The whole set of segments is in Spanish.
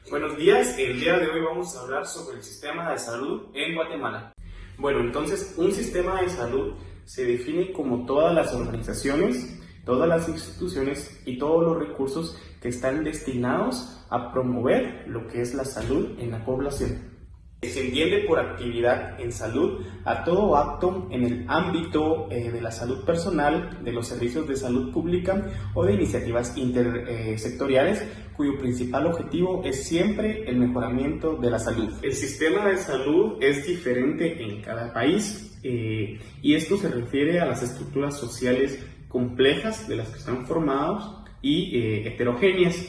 Buenos días, el día de hoy vamos a hablar sobre el sistema de salud en Guatemala. Bueno, entonces un sistema de salud se define como todas las organizaciones, todas las instituciones y todos los recursos que están destinados a promover lo que es la salud en la población. Se entiende por actividad en salud a todo acto en el ámbito de la salud personal, de los servicios de salud pública o de iniciativas intersectoriales cuyo principal objetivo es siempre el mejoramiento de la salud. El sistema de salud es diferente en cada país y esto se refiere a las estructuras sociales complejas de las que están formados y heterogéneas.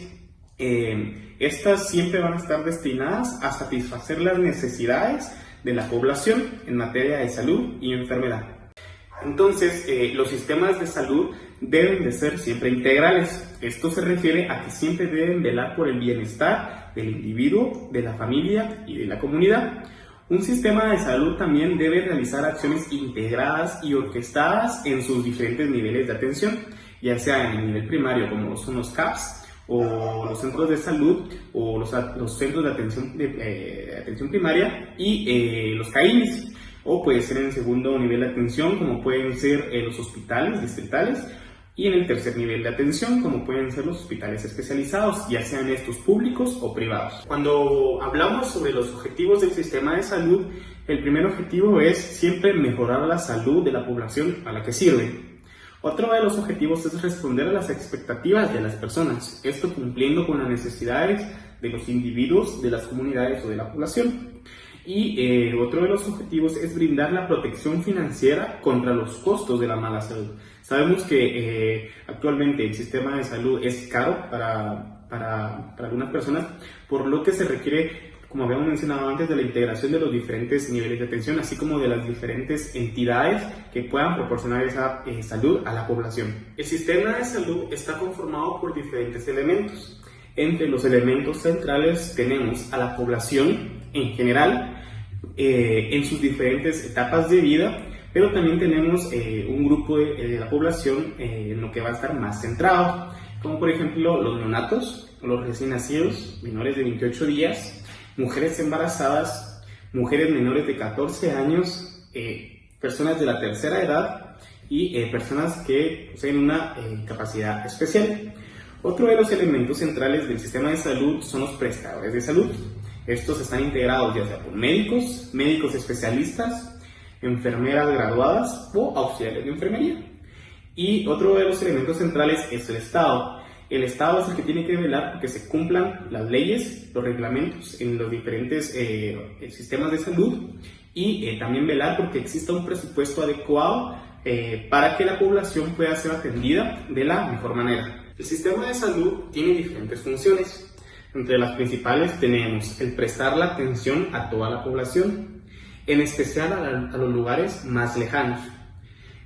Estas siempre van a estar destinadas a satisfacer las necesidades de la población en materia de salud y enfermedad. Entonces, los sistemas de salud deben de ser siempre integrales. Esto se refiere a que siempre deben velar por el bienestar del individuo, de la familia y de la comunidad. Un sistema de salud también debe realizar acciones integradas y orquestadas en sus diferentes niveles de atención, ya sea en el nivel primario, como son los CAPS, o los centros de salud, o los centros de atención primaria y los CAINIS, o puede ser en el segundo nivel de atención, como pueden ser los hospitales distritales, y en el tercer nivel de atención, como pueden ser los hospitales especializados, ya sean estos públicos o privados. Cuando hablamos sobre los objetivos del sistema de salud, el primer objetivo es siempre mejorar la salud de la población a la que sirve. Otro de los objetivos es responder a las expectativas de las personas, esto cumpliendo con las necesidades de los individuos, de las comunidades o de la población. Y otro de los objetivos es brindar la protección financiera contra los costos de la mala salud. Sabemos que actualmente el sistema de salud es caro para algunas personas, por lo que se requiere, como habíamos mencionado antes, de la integración de los diferentes niveles de atención, así como de las diferentes entidades que puedan proporcionar esa salud a la población. El sistema de salud está conformado por diferentes elementos. Entre los elementos centrales tenemos a la población en general, en sus diferentes etapas de vida, pero también tenemos un grupo de la población en lo que va a estar más centrado, como por ejemplo los neonatos, los recién nacidos, menores de 28 días, mujeres embarazadas, mujeres menores de 14 años, personas de la tercera edad y personas que poseen una capacidad especial. Otro de los elementos centrales del sistema de salud son los prestadores de salud. Estos están integrados ya sea por médicos, médicos especialistas, enfermeras graduadas o auxiliares de enfermería. Y otro de los elementos centrales es el Estado. El Estado es el que tiene que velar porque se cumplan las leyes, los reglamentos en los diferentes sistemas de salud y también velar porque exista un presupuesto adecuado para que la población pueda ser atendida de la mejor manera. El sistema de salud tiene diferentes funciones. Entre las principales tenemos el prestar la atención a toda la población, en especial a los lugares más lejanos.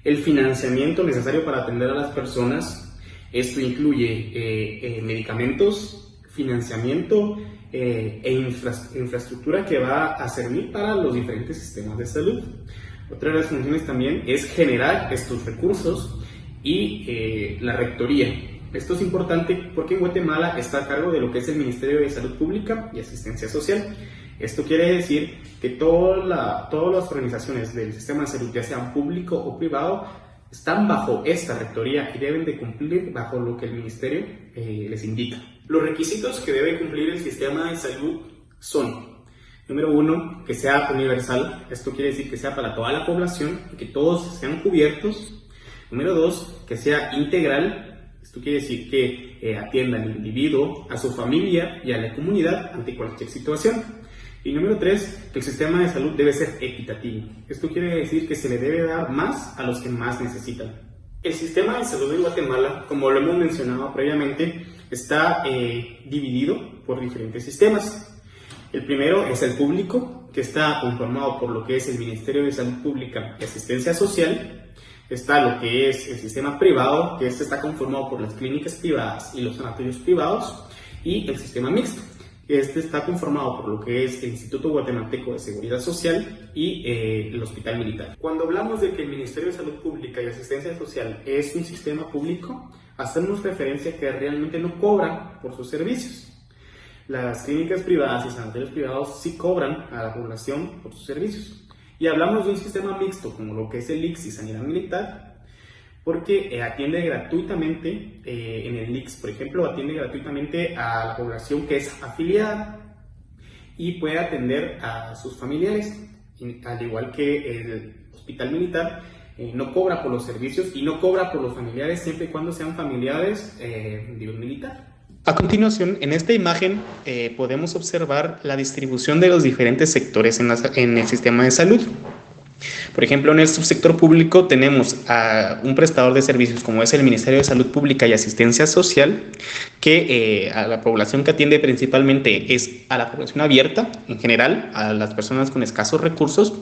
El financiamiento necesario para atender a las personas. Esto incluye medicamentos, financiamiento infraestructura que va a servir para los diferentes sistemas de salud. Otra de las funciones también es generar estos recursos y la rectoría. Esto es importante porque en Guatemala está a cargo de lo que es el Ministerio de Salud Pública y Asistencia Social. Esto quiere decir que todas las organizaciones del sistema de salud, ya sean público o privado, están bajo esta rectoría y deben de cumplir bajo lo que el ministerio les indica. Los requisitos que debe cumplir el sistema de salud son: número 1, que sea universal. Esto quiere decir que sea para toda la población y que todos sean cubiertos. Número 2, que sea integral. Esto quiere decir que atienda al individuo, a su familia y a la comunidad ante cualquier situación. Y número 3, que el sistema de salud debe ser equitativo. Esto quiere decir que se le debe dar más a los que más necesitan. El sistema de salud en Guatemala, como lo hemos mencionado previamente, está dividido por diferentes sistemas. El primero es el público, que está conformado por lo que es el Ministerio de Salud Pública y Asistencia Social. Está lo que es el sistema privado, que está conformado por las clínicas privadas y los sanatorios privados, y el sistema mixto. Este está conformado por lo que es el Instituto Guatemalteco de Seguridad Social y el Hospital Militar. Cuando hablamos de que el Ministerio de Salud Pública y Asistencia Social es un sistema público, hacemos referencia a que realmente no cobra por sus servicios. Las clínicas privadas y sanatorios privados sí cobran a la población por sus servicios. Y hablamos de un sistema mixto, como lo que es el ICS y Sanidad Militar, porque atiende gratuitamente, en el ICS, por ejemplo, atiende gratuitamente a la población que es afiliada y puede atender a sus familiares, al igual que el Hospital Militar no cobra por los servicios y no cobra por los familiares siempre y cuando sean familiares de un militar. A continuación, en esta imagen podemos observar la distribución de los diferentes sectores en el sistema de salud. Por ejemplo, en el subsector público tenemos a un prestador de servicios como es el Ministerio de Salud Pública y Asistencia Social, que a la población que atiende principalmente es a la población abierta, en general, a las personas con escasos recursos,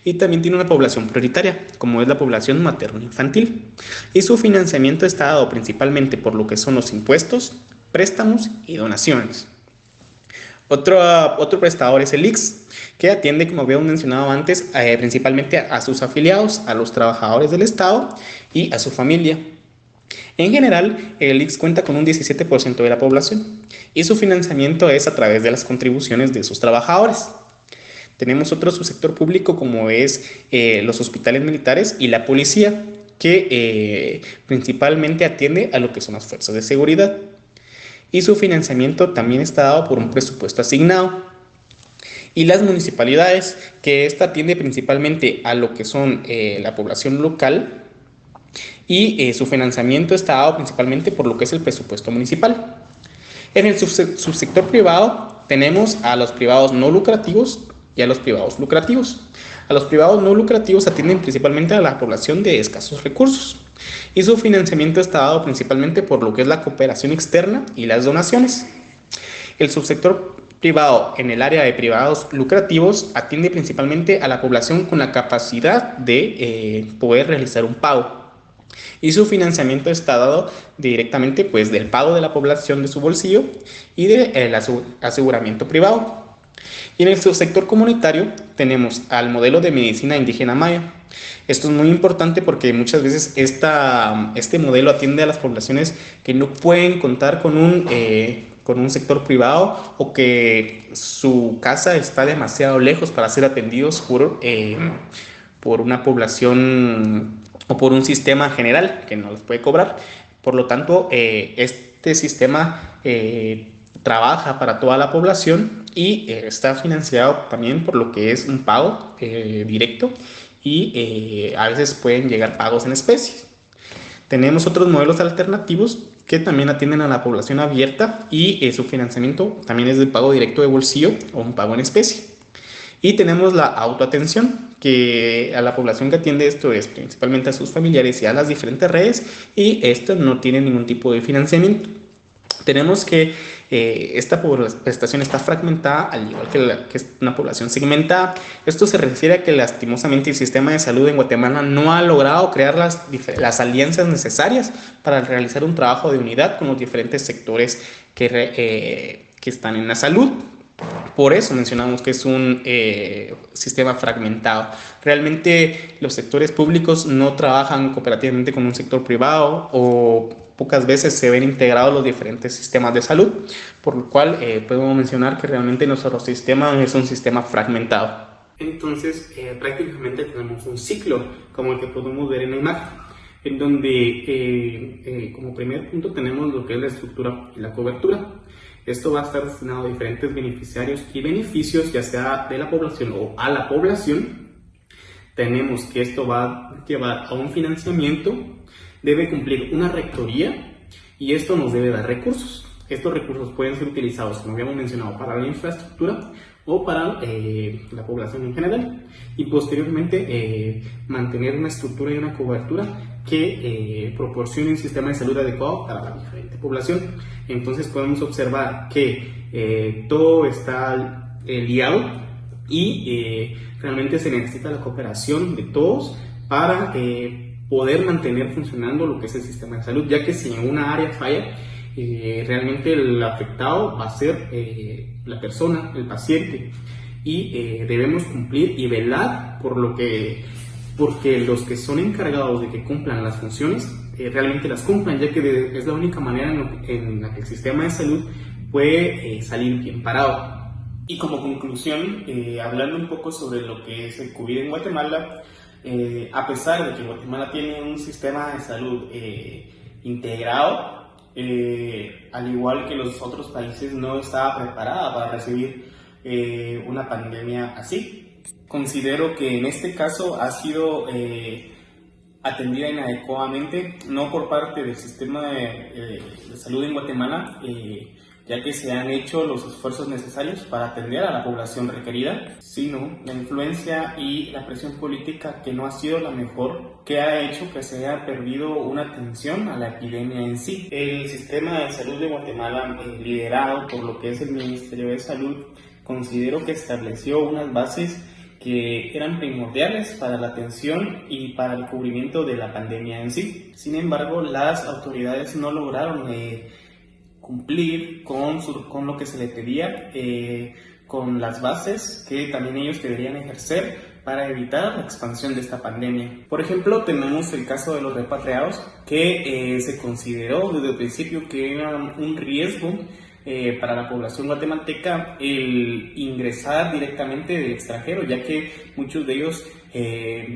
y también tiene una población prioritaria, como es la población materno-infantil. Y su financiamiento está dado principalmente por lo que son los impuestos, préstamos y donaciones. Otro prestador es el ICS, que atiende, como habíamos mencionado antes, principalmente a sus afiliados, a los trabajadores del Estado y a su familia. En general, el ICS cuenta con un 17% de la población y su financiamiento es a través de las contribuciones de sus trabajadores. Tenemos otro subsector público como es los hospitales militares y la policía, que principalmente atiende a lo que son las fuerzas de seguridad. Y su financiamiento también está dado por un presupuesto asignado. Y las municipalidades, que esta atiende principalmente a lo que son la población local, y su financiamiento está dado principalmente por lo que es el presupuesto municipal. En el subsector privado tenemos a los privados no lucrativos y a los privados lucrativos. A los privados no lucrativos atienden principalmente a la población de escasos recursos y su financiamiento está dado principalmente por lo que es la cooperación externa y las donaciones. El subsector privado en el área de privados lucrativos atiende principalmente a la población con la capacidad de poder realizar un pago y su financiamiento está dado directamente pues del pago de la población de su bolsillo y del aseguramiento privado. Y en el subsector comunitario tenemos al modelo de medicina indígena maya. Esto es muy importante porque muchas veces este modelo atiende a las poblaciones que no pueden contar con un sector privado o que su casa está demasiado lejos para ser atendidos por una población o por un sistema general que no les puede cobrar. Por lo tanto, este sistema trabaja para toda la población y está financiado también por lo que es un pago directo y a veces pueden llegar pagos en especie. Tenemos otros modelos alternativos que también atienden a la población abierta y su financiamiento también es de pago directo de bolsillo o un pago en especie. Y tenemos la autoatención, que a la población que atiende esto es principalmente a sus familiares y a las diferentes redes, y esto no tiene ningún tipo de financiamiento. Tenemos que esta prestación está fragmentada, al igual que es una población segmentada. Esto se refiere a que lastimosamente el sistema de salud en Guatemala no ha logrado crear las alianzas necesarias para realizar un trabajo de unidad con los diferentes sectores que están en la salud. Por eso mencionamos que es un sistema fragmentado. Realmente los sectores públicos no trabajan cooperativamente con un sector privado o pocas veces se ven integrados los diferentes sistemas de salud, por lo cual podemos mencionar que realmente nuestro sistema es un sistema fragmentado. Entonces prácticamente tenemos un ciclo como el que podemos ver en la imagen, en donde como primer punto tenemos lo que es la estructura y la cobertura. Esto va a estar destinado a diferentes beneficiarios y beneficios, ya sea de la población o a la población. Tenemos que esto va a llevar a un financiamiento, debe cumplir una rectoría y esto nos debe dar recursos. Estos recursos pueden ser utilizados, como habíamos mencionado, para la infraestructura o para la población en general y posteriormente mantener una estructura y una cobertura que proporcione un sistema de salud adecuado para la diferente población. Entonces podemos observar que todo está liado y realmente se necesita la cooperación de todos para poder mantener funcionando lo que es el sistema de salud, ya que si en una área falla, realmente el afectado va a ser la persona, el paciente, y debemos cumplir y velar porque los que son encargados de que cumplan las funciones realmente las cumplan, ya que es la única manera en la que el sistema de salud puede salir bien parado. Y como conclusión, hablando un poco sobre lo que es el COVID en Guatemala, a pesar de que Guatemala tiene un sistema de salud integrado, al igual que los otros países, no estaba preparada para recibir una pandemia así. Considero que en este caso ha sido atendida inadecuadamente, no por parte del sistema de salud en Guatemala, ya que se han hecho los esfuerzos necesarios para atender a la población requerida, sino la influencia y la presión política que no ha sido la mejor, que ha hecho que se haya perdido una atención a la epidemia en sí. El sistema de salud de Guatemala, liderado por lo que es el Ministerio de Salud, considero que estableció unas bases que eran primordiales para la atención y para el cubrimiento de la pandemia en sí. Sin embargo, las autoridades no lograron cumplir con lo que se le pedía, con las bases que también ellos deberían ejercer para evitar la expansión de esta pandemia. Por ejemplo, tenemos el caso de los repatriados, que se consideró desde el principio que era un riesgo para la población guatemalteca el ingresar directamente del extranjero, ya que muchos de ellos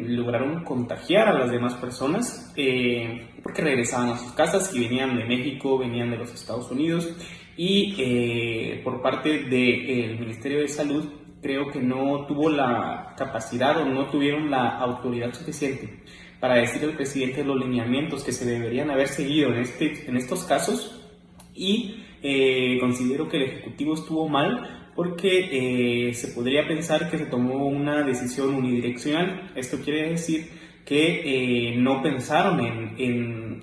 lograron contagiar a las demás personas porque regresaban a sus casas y venían de México, venían de los Estados Unidos, y por parte del Ministerio de Salud creo que no tuvo la capacidad o no tuvieron la autoridad suficiente para decir al presidente los lineamientos que se deberían haber seguido en estos casos, y considero que el Ejecutivo estuvo mal porque se podría pensar que se tomó una decisión unidireccional. Esto quiere decir que no pensaron en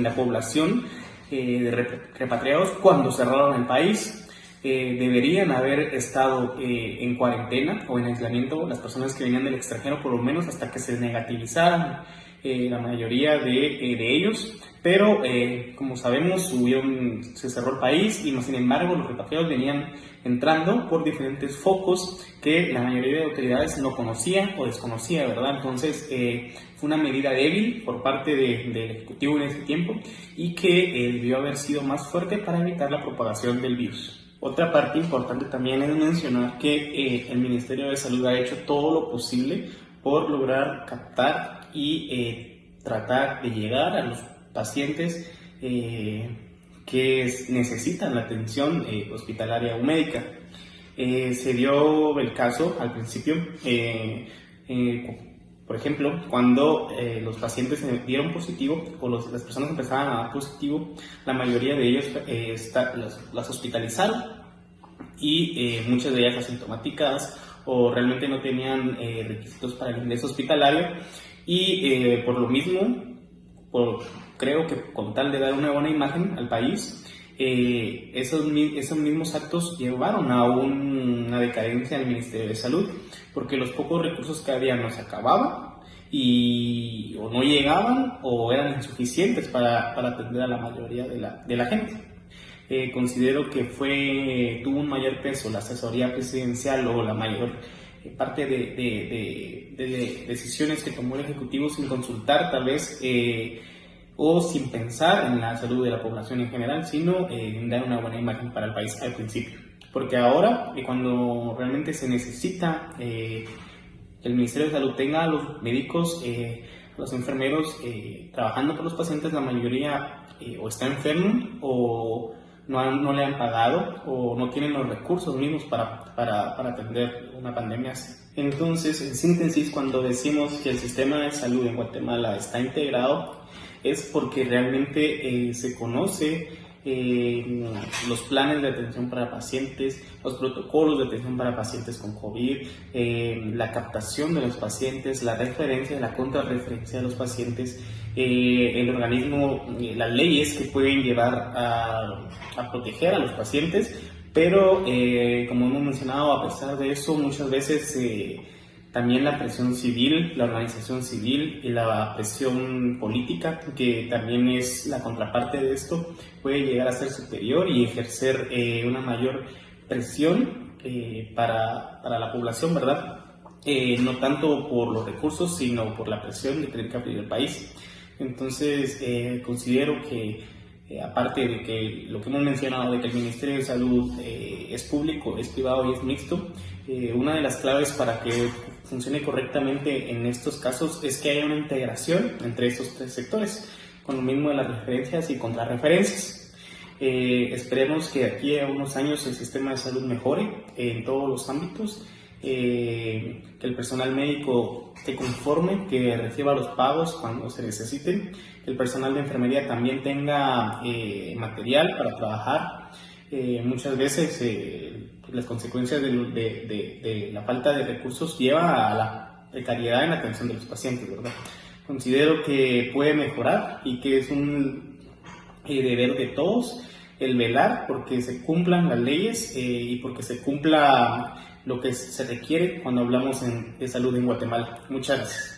la población de repatriados cuando cerraron el país. Deberían haber estado en cuarentena o en aislamiento las personas que venían del extranjero, por lo menos hasta que se negativizaran la mayoría de ellos, pero como sabemos se cerró el país y sin embargo los repatriados venían entrando por diferentes focos que la mayoría de autoridades no conocía o desconocía, ¿verdad? Entonces fue una medida débil por parte del Ejecutivo en ese tiempo y que debió haber sido más fuerte para evitar la propagación del virus. Otra parte importante también es mencionar que el Ministerio de Salud ha hecho todo lo posible por lograr captar y tratar de llegar a los pacientes que necesitan la atención hospitalaria o médica. Se dio el caso al principio, por ejemplo, cuando los pacientes se dieron positivo o las personas empezaban a dar positivo, la mayoría de ellos las hospitalizaron y muchas de ellas asintomáticas o realmente no tenían requisitos para el ingreso hospitalario, y por lo mismo, creo que con tal de dar una buena imagen al país, esos mismos actos llevaron a una decadencia del Ministerio de Salud, porque los pocos recursos que había no se acababan y o no llegaban o eran insuficientes para atender a la mayoría de la gente. Considero que tuvo un mayor peso la asesoría presidencial o la mayor parte de decisiones que tomó el Ejecutivo sin consultar tal vez o sin pensar en la salud de la población en general, sino en dar una buena imagen para el país al principio. Porque ahora, cuando realmente se necesita que el Ministerio de Salud tenga a los médicos, a los enfermeros trabajando por los pacientes, la mayoría o está enfermo o no le han pagado o no tienen los recursos mismos para atender una pandemia así. Entonces, en síntesis, cuando decimos que el sistema de salud en Guatemala está integrado, es porque realmente se conoce los planes de atención para pacientes, los protocolos de atención para pacientes con COVID, la captación de los pacientes, la referencia, la contrarreferencia de los pacientes, el organismo, las leyes que pueden llevar a proteger a los pacientes, pero como hemos mencionado, a pesar de eso, muchas veces también la presión civil, la organización civil y la presión política, que también es la contraparte de esto, puede llegar a ser superior y ejercer una mayor presión para la población, ¿verdad? No tanto por los recursos, sino por la presión de tener que abrir el país. Entonces, considero que aparte de que lo que hemos mencionado de que el Ministerio de Salud es público, es privado y es mixto, una de las claves para que funcione correctamente en estos casos es que haya una integración entre estos tres sectores, con lo mismo de las referencias y contrarreferencias. Esperemos que de aquí a unos años el sistema de salud mejore en todos los ámbitos, que el personal médico esté conforme, que reciba los pagos cuando se necesiten, que el personal de enfermería también tenga material para trabajar. Muchas veces las consecuencias de la falta de recursos lleva a la precariedad en la atención de los pacientes, ¿verdad? Considero que puede mejorar y que es un deber de todos el velar porque se cumplan las leyes y porque se cumpla lo que se requiere cuando hablamos de salud en Guatemala. Muchas gracias.